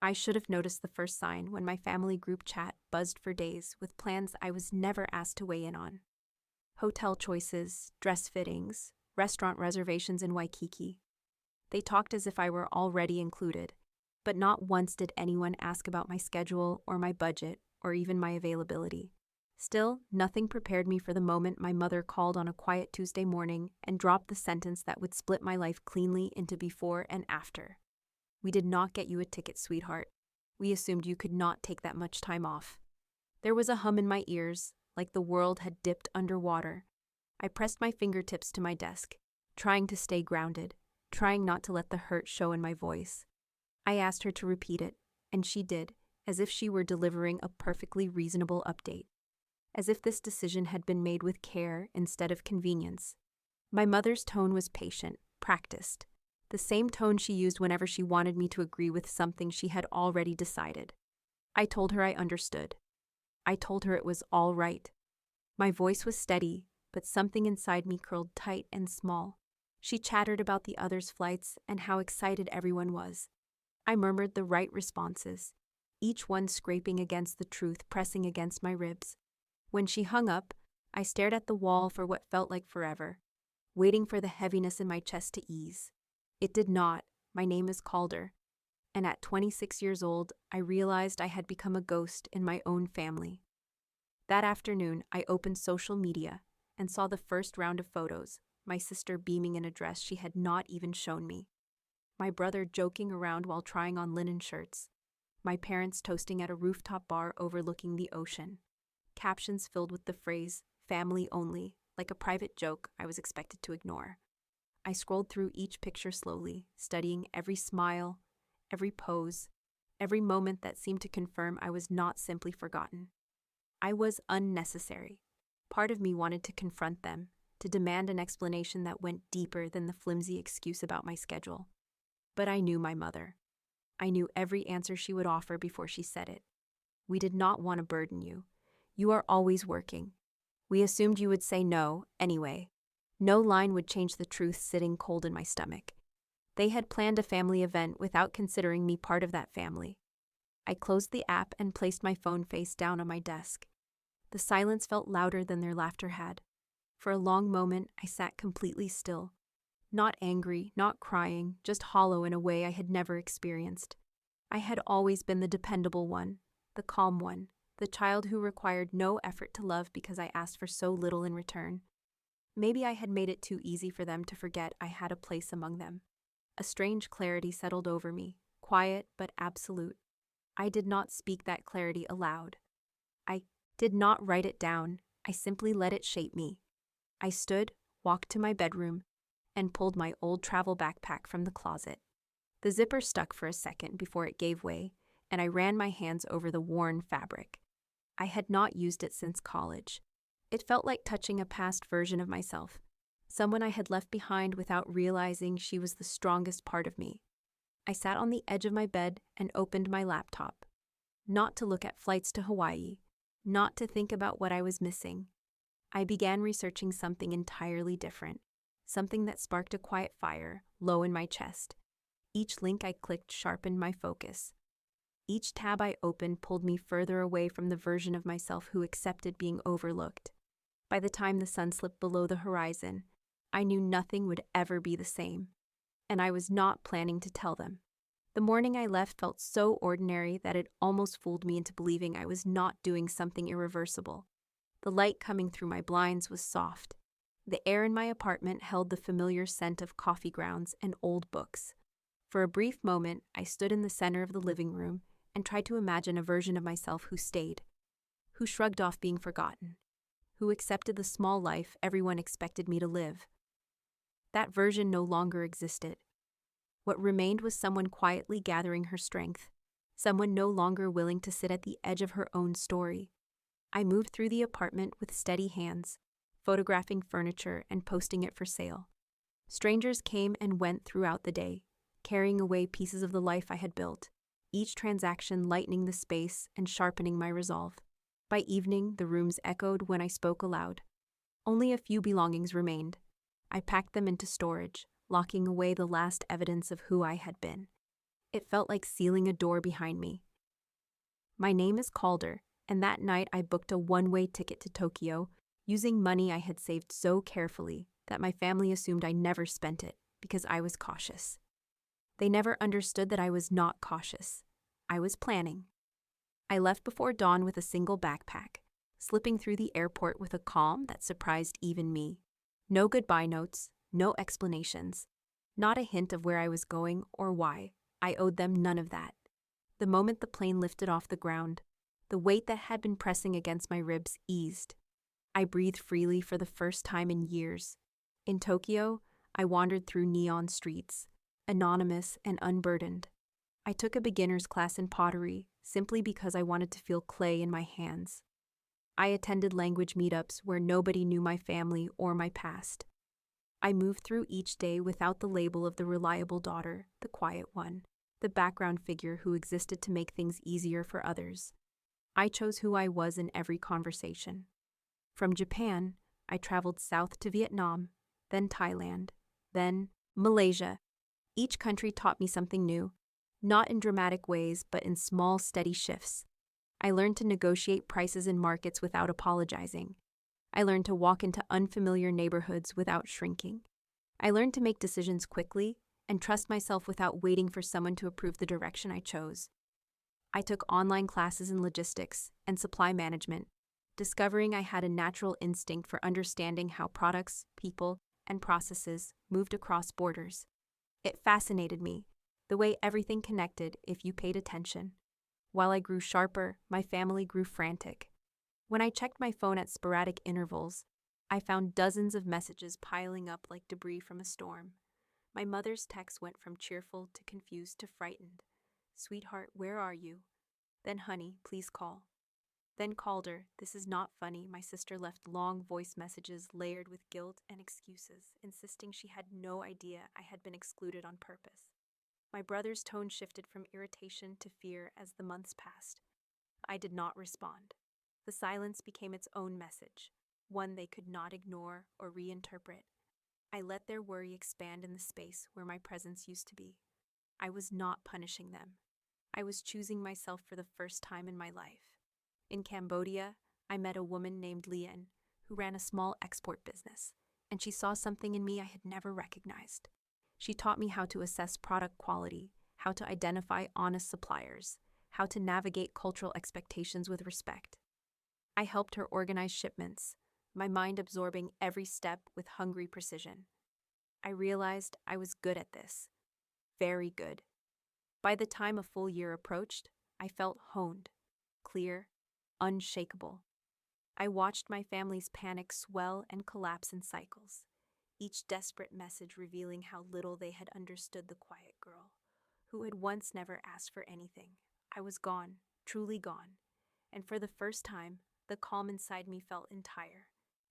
I should have noticed the first sign when my family group chat buzzed for days with plans I was never asked to weigh in on. Hotel choices, dress fittings, restaurant reservations in Waikiki. They talked as if I were already included, but not once did anyone ask about my schedule or my budget or even my availability. Still, nothing prepared me for the moment my mother called on a quiet Tuesday morning and dropped the sentence that would split my life cleanly into before and after. "We did not get you a ticket, sweetheart. We assumed you could not take that much time off." There was a hum in my ears, like the world had dipped underwater. I pressed my fingertips to my desk, trying to stay grounded, trying not to let the hurt show in my voice. I asked her to repeat it, and she did, as if she were delivering a perfectly reasonable update. As if this decision had been made with care instead of convenience. My mother's tone was patient, practiced, the same tone she used whenever she wanted me to agree with something she had already decided. I told her I understood. I told her it was all right. My voice was steady, but something inside me curled tight and small. She chattered about the others' flights and how excited everyone was. I murmured the right responses, each one scraping against the truth pressing against my ribs. When she hung up, I stared at the wall for what felt like forever, waiting for the heaviness in my chest to ease. It did not. My name is Calder. And at 26 years old, I realized I had become a ghost in my own family. That afternoon, I opened social media and saw the first round of photos, my sister beaming in a dress she had not even shown me, my brother joking around while trying on linen shirts, my parents toasting at a rooftop bar overlooking the ocean. Captions filled with the phrase, "family only," like a private joke I was expected to ignore. I scrolled through each picture slowly, studying every smile, every pose, every moment that seemed to confirm I was not simply forgotten. I was unnecessary. Part of me wanted to confront them, to demand an explanation that went deeper than the flimsy excuse about my schedule. But I knew my mother. I knew every answer she would offer before she said it. "We did not want to burden you. You are always working. We assumed you would say no, anyway." No line would change the truth sitting cold in my stomach. They had planned a family event without considering me part of that family. I closed the app and placed my phone face down on my desk. The silence felt louder than their laughter had. For a long moment, I sat completely still. Not angry, not crying, just hollow in a way I had never experienced. I had always been the dependable one, the calm one, the child who required no effort to love because I asked for so little in return. Maybe I had made it too easy for them to forget I had a place among them. A strange clarity settled over me, quiet but absolute. I did not speak that clarity aloud. I did not write it down. I simply let it shape me. I stood, walked to my bedroom, and pulled my old travel backpack from the closet. The zipper stuck for a second before it gave way, and I ran my hands over the worn fabric. I had not used it since college. It felt like touching a past version of myself, someone I had left behind without realizing she was the strongest part of me. I sat on the edge of my bed and opened my laptop. Not to look at flights to Hawaii, not to think about what I was missing. I began researching something entirely different, something that sparked a quiet fire low in my chest. Each link I clicked sharpened my focus. Each tab I opened pulled me further away from the version of myself who accepted being overlooked. By the time the sun slipped below the horizon, I knew nothing would ever be the same, and I was not planning to tell them. The morning I left felt so ordinary that it almost fooled me into believing I was not doing something irreversible. The light coming through my blinds was soft. The air in my apartment held the familiar scent of coffee grounds and old books. For a brief moment, I stood in the center of the living room and tried to imagine a version of myself who stayed, who shrugged off being forgotten, who accepted the small life everyone expected me to live. That version no longer existed. What remained was someone quietly gathering her strength, someone no longer willing to sit at the edge of her own story. I moved through the apartment with steady hands, photographing furniture and posting it for sale. Strangers came and went throughout the day, carrying away pieces of the life I had built, each transaction lightening the space and sharpening my resolve. By evening, the rooms echoed when I spoke aloud. Only a few belongings remained. I packed them into storage, locking away the last evidence of who I had been. It felt like sealing a door behind me. My name is Calder, and that night I booked a one-way ticket to Tokyo, using money I had saved so carefully that my family assumed I never spent it because I was cautious. They never understood that I was not cautious. I was planning. I left before dawn with a single backpack, slipping through the airport with a calm that surprised even me. No goodbye notes, no explanations, not a hint of where I was going or why. I owed them none of that. The moment the plane lifted off the ground, the weight that had been pressing against my ribs eased. I breathed freely for the first time in years. In Tokyo, I wandered through neon streets, anonymous and unburdened. I took a beginner's class in pottery simply because I wanted to feel clay in my hands. I attended language meetups where nobody knew my family or my past. I moved through each day without the label of the reliable daughter, the quiet one, the background figure who existed to make things easier for others. I chose who I was in every conversation. From Japan, I traveled south to Vietnam, then Thailand, then Malaysia. Each country taught me something new, not in dramatic ways, but in small, steady shifts. I learned to negotiate prices in markets without apologizing. I learned to walk into unfamiliar neighborhoods without shrinking. I learned to make decisions quickly and trust myself without waiting for someone to approve the direction I chose. I took online classes in logistics and supply management, discovering I had a natural instinct for understanding how products, people, and processes moved across borders. It fascinated me, the way everything connected if you paid attention. While I grew sharper, my family grew frantic. When I checked my phone at sporadic intervals, I found dozens of messages piling up like debris from a storm. My mother's texts went from cheerful to confused to frightened. "Sweetheart, where are you?" Then, "Honey, please call." Then, "Calder, this is not funny." My sister left long voice messages layered with guilt and excuses, insisting she had no idea I had been excluded on purpose. My brother's tone shifted from irritation to fear as the months passed. I did not respond. The silence became its own message, one they could not ignore or reinterpret. I let their worry expand in the space where my presence used to be. I was not punishing them. I was choosing myself for the first time in my life. In Cambodia, I met a woman named Lian, who ran a small export business, and she saw something in me I had never recognized. She taught me how to assess product quality, how to identify honest suppliers, how to navigate cultural expectations with respect. I helped her organize shipments, my mind absorbing every step with hungry precision. I realized I was good at this. Very good. By the time a full year approached, I felt honed, clear, unshakable. I watched my family's panic swell and collapse in cycles, each desperate message revealing how little they had understood the quiet girl, who had once never asked for anything. I was gone, truly gone, and for the first time, the calm inside me felt entire.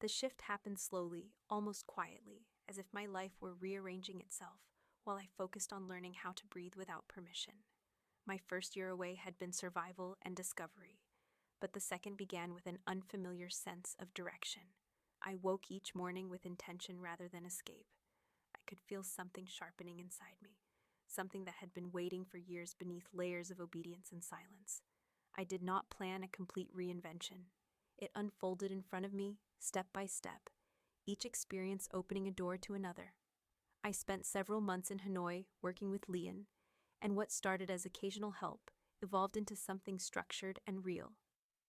The shift happened slowly, almost quietly, as if my life were rearranging itself while I focused on learning how to breathe without permission. My first year away had been survival and discovery, but the second began with an unfamiliar sense of direction. I woke each morning with intention rather than escape. I could feel something sharpening inside me, something that had been waiting for years beneath layers of obedience and silence. I did not plan a complete reinvention. It unfolded in front of me, step by step, each experience opening a door to another. I spent several months in Hanoi working with Lian, and what started as occasional help evolved into something structured and real.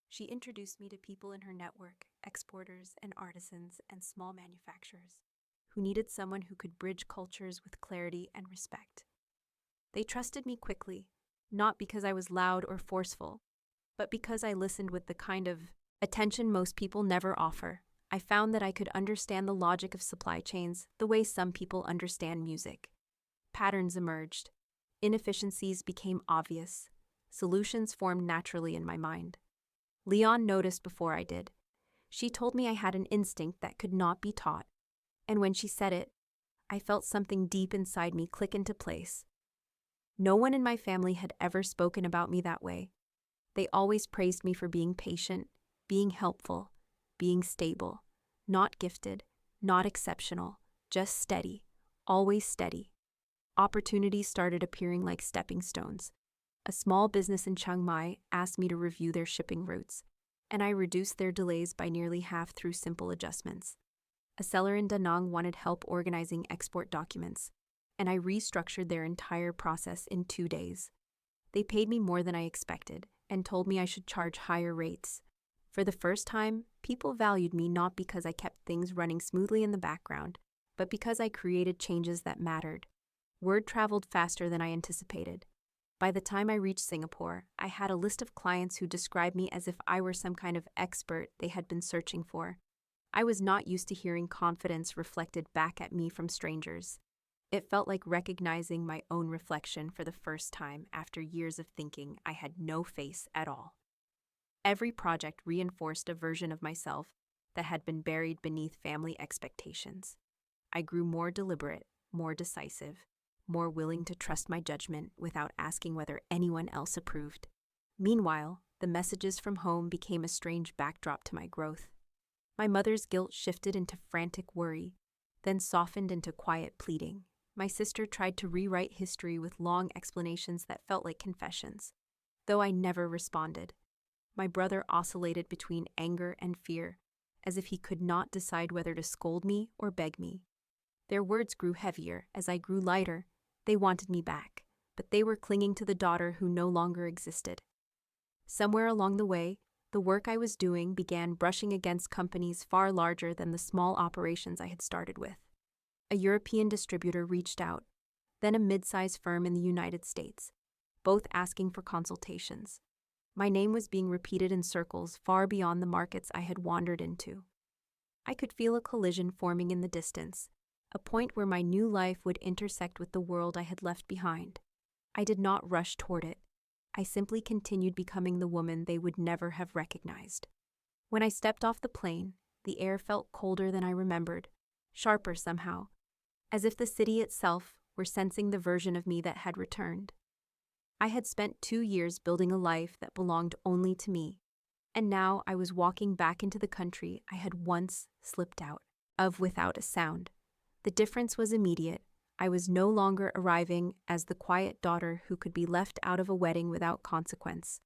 She introduced me to people in her network, exporters and artisans and small manufacturers, who needed someone who could bridge cultures with clarity and respect. They trusted me quickly, not because I was loud or forceful, but because I listened with the kind of attention most people never offer. I found that I could understand the logic of supply chains the way some people understand music. Patterns emerged. Inefficiencies became obvious. Solutions formed naturally in my mind. Leon noticed before I did. She told me I had an instinct that could not be taught, and when she said it, I felt something deep inside me click into place. No one in my family had ever spoken about me that way. They always praised me for being patient, being helpful, being stable, not gifted, not exceptional, just steady, always steady. Opportunities started appearing like stepping stones. A small business in Chiang Mai asked me to review their shipping routes, and I reduced their delays by nearly half through simple adjustments. A seller in Da Nang wanted help organizing export documents, and I restructured their entire process in 2 days. They paid me more than I expected and told me I should charge higher rates. For the first time, people valued me not because I kept things running smoothly in the background, but because I created changes that mattered. Word traveled faster than I anticipated. By the time I reached Singapore, I had a list of clients who described me as if I were some kind of expert they had been searching for. I was not used to hearing confidence reflected back at me from strangers. It felt like recognizing my own reflection for the first time after years of thinking I had no face at all. Every project reinforced a version of myself that had been buried beneath family expectations. I grew more deliberate, more decisive, more willing to trust my judgment without asking whether anyone else approved. Meanwhile, the messages from home became a strange backdrop to my growth. My mother's guilt shifted into frantic worry, then softened into quiet pleading. My sister tried to rewrite history with long explanations that felt like confessions, though I never responded. My brother oscillated between anger and fear, as if he could not decide whether to scold me or beg me. Their words grew heavier as I grew lighter. They wanted me back, but they were clinging to the daughter who no longer existed. Somewhere along the way, the work I was doing began brushing against companies far larger than the small operations I had started with. A European distributor reached out, then a mid-sized firm in the United States, both asking for consultations. My name was being repeated in circles far beyond the markets I had wandered into. I could feel a collision forming in the distance, a point where my new life would intersect with the world I had left behind. I did not rush toward it. I simply continued becoming the woman they would never have recognized. When I stepped off the plane, the air felt colder than I remembered, sharper somehow, as if the city itself were sensing the version of me that had returned. I had spent 2 years building a life that belonged only to me, and now I was walking back into the country I had once slipped out of without a sound. The difference was immediate. I was no longer arriving as the quiet daughter who could be left out of a wedding without consequence.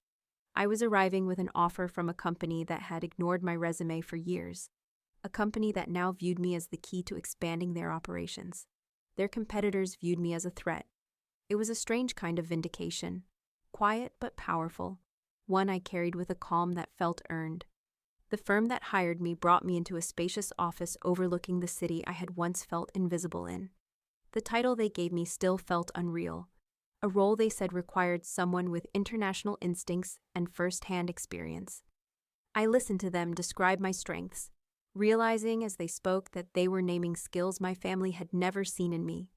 I was arriving with an offer from a company that had ignored my resume for years, a company that now viewed me as the key to expanding their operations. Their competitors viewed me as a threat. It was a strange kind of vindication, quiet but powerful, one I carried with a calm that felt earned. The firm that hired me brought me into a spacious office overlooking the city I had once felt invisible in. The title they gave me still felt unreal, a role they said required someone with international instincts and first-hand experience. I listened to them describe my strengths, realizing as they spoke that they were naming skills my family had never seen in me.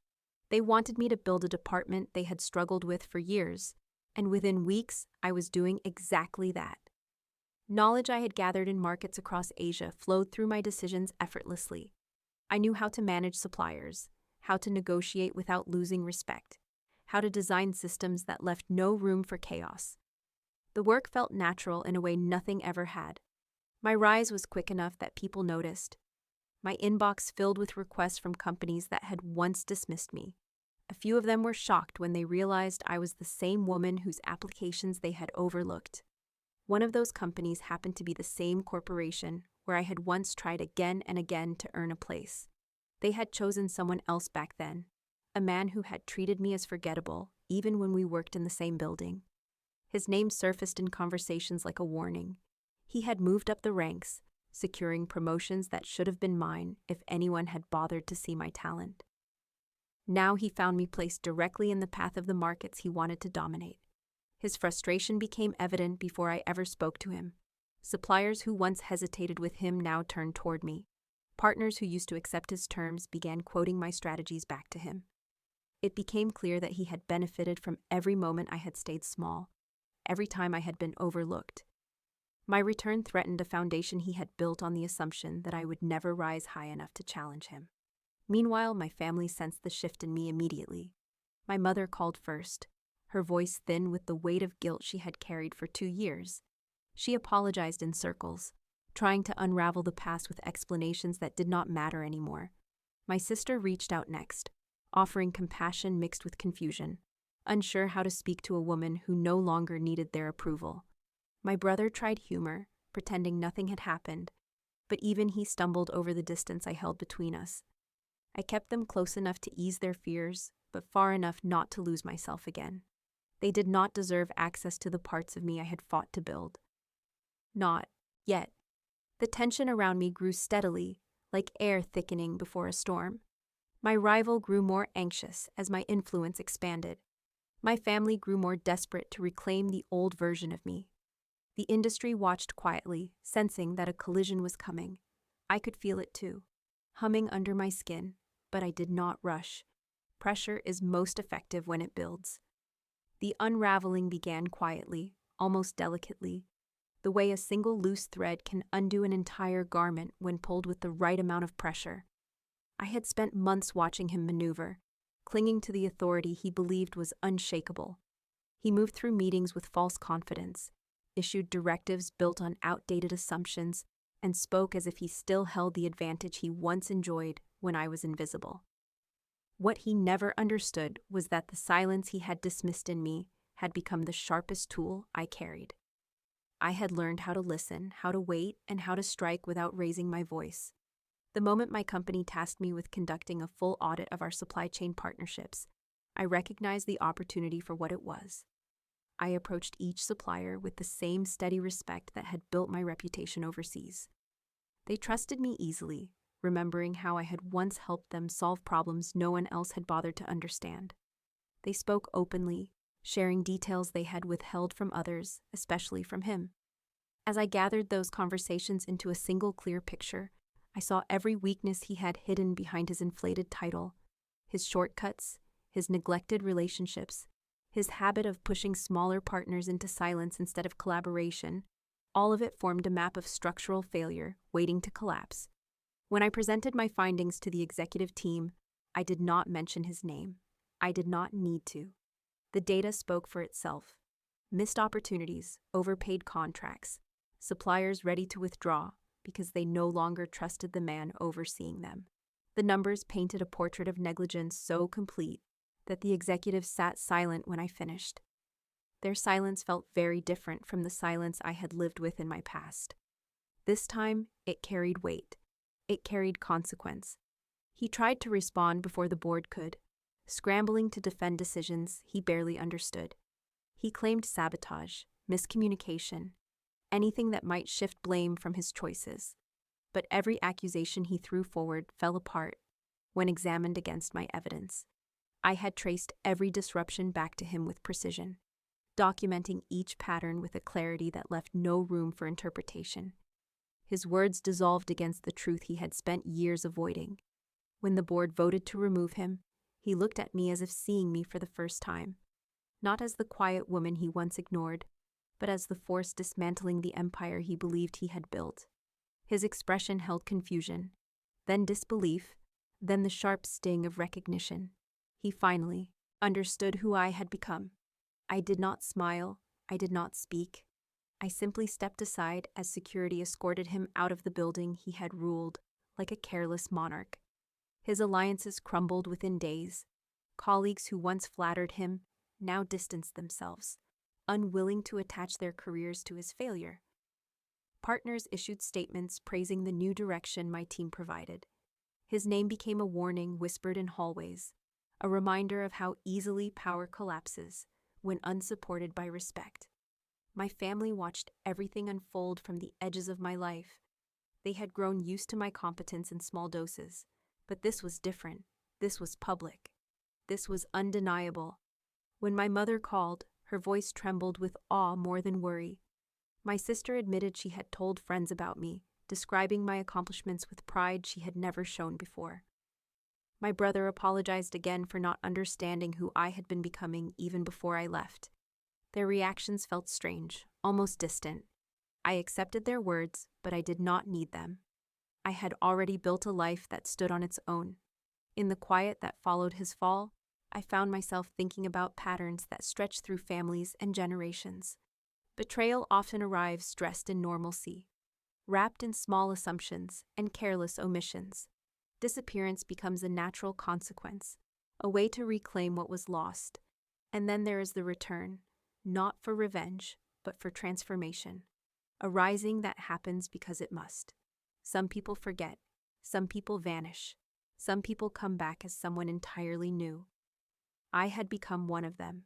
They wanted me to build a department they had struggled with for years, and within weeks I was doing exactly that. Knowledge I had gathered in markets across Asia flowed through my decisions effortlessly. I knew how to manage suppliers, how to negotiate without losing respect, how to design systems that left no room for chaos. The work felt natural in a way nothing ever had. My rise was quick enough that people noticed. My inbox filled with requests from companies that had once dismissed me. A few of them were shocked when they realized I was the same woman whose applications they had overlooked. One of those companies happened to be the same corporation where I had once tried again and again to earn a place. They had chosen someone else back then, a man who had treated me as forgettable, even when we worked in the same building. His name surfaced in conversations like a warning. He had moved up the ranks, securing promotions that should have been mine if anyone had bothered to see my talent. Now he found me placed directly in the path of the markets he wanted to dominate. His frustration became evident before I ever spoke to him. Suppliers who once hesitated with him now turned toward me. Partners who used to accept his terms began quoting my strategies back to him. It became clear that he had benefited from every moment I had stayed small, every time I had been overlooked. My return threatened a foundation he had built on the assumption that I would never rise high enough to challenge him. Meanwhile, my family sensed the shift in me immediately. My mother called first, her voice thin with the weight of guilt she had carried for 2 years. She apologized in circles, trying to unravel the past with explanations that did not matter anymore. My sister reached out next, offering compassion mixed with confusion, unsure how to speak to a woman who no longer needed their approval. My brother tried humor, pretending nothing had happened, but even he stumbled over the distance I held between us. I kept them close enough to ease their fears, but far enough not to lose myself again. They did not deserve access to the parts of me I had fought to build. Not yet. The tension around me grew steadily, like air thickening before a storm. My rival grew more anxious as my influence expanded. My family grew more desperate to reclaim the old version of me. The industry watched quietly, sensing that a collision was coming. I could feel it too, humming under my skin, but I did not rush. Pressure is most effective when it builds. The unraveling began quietly, almost delicately, the way a single loose thread can undo an entire garment when pulled with the right amount of pressure. I had spent months watching him maneuver, clinging to the authority he believed was unshakable. He moved through meetings with false confidence, issued directives built on outdated assumptions, and spoke as if he still held the advantage he once enjoyed when I was invisible. What he never understood was that the silence he had dismissed in me had become the sharpest tool I carried. I had learned how to listen, how to wait, and how to strike without raising my voice. The moment my company tasked me with conducting a full audit of our supply chain partnerships, I recognized the opportunity for what it was. I approached each supplier with the same steady respect that had built my reputation overseas. They trusted me easily, remembering how I had once helped them solve problems no one else had bothered to understand. They spoke openly, sharing details they had withheld from others, especially from him. As I gathered those conversations into a single clear picture, I saw every weakness he had hidden behind his inflated title, his shortcuts, his neglected relationships, his habit of pushing smaller partners into silence instead of collaboration. All of it formed a map of structural failure waiting to collapse. When I presented my findings to the executive team, I did not mention his name. I did not need to. The data spoke for itself. Missed opportunities, overpaid contracts, suppliers ready to withdraw because they no longer trusted the man overseeing them. The numbers painted a portrait of negligence so complete that the executives sat silent when I finished. Their silence felt very different from the silence I had lived with in my past. This time, it carried weight. It carried consequence. He tried to respond before the board could, scrambling to defend decisions he barely understood. He claimed sabotage, miscommunication, anything that might shift blame from his choices. But every accusation he threw forward fell apart when examined against my evidence. I had traced every disruption back to him with precision, documenting each pattern with a clarity that left no room for interpretation. His words dissolved against the truth he had spent years avoiding. When the board voted to remove him, he looked at me as if seeing me for the first time, not as the quiet woman he once ignored, but as the force dismantling the empire he believed he had built. His expression held confusion, then disbelief, then the sharp sting of recognition. He finally understood who I had become. I did not smile. I did not speak. I simply stepped aside as security escorted him out of the building he had ruled like a careless monarch. His alliances crumbled within days. Colleagues who once flattered him now distanced themselves, unwilling to attach their careers to his failure. Partners issued statements praising the new direction my team provided. His name became a warning whispered in hallways, a reminder of how easily power collapses when unsupported by respect. My family watched everything unfold from the edges of my life. They had grown used to my competence in small doses, but this was different. This was public. This was undeniable. When my mother called, her voice trembled with awe more than worry. My sister admitted she had told friends about me, describing my accomplishments with pride she had never shown before. My brother apologized again for not understanding who I had been becoming even before I left. Their reactions felt strange, almost distant. I accepted their words, but I did not need them. I had already built a life that stood on its own. In the quiet that followed his fall, I found myself thinking about patterns that stretch through families and generations. Betrayal often arrives dressed in normalcy, wrapped in small assumptions and careless omissions. Disappearance becomes a natural consequence, a way to reclaim what was lost. And then there is the return, not for revenge, but for transformation. A rising that happens because it must. Some people forget, some people vanish, some people come back as someone entirely new. I had become one of them.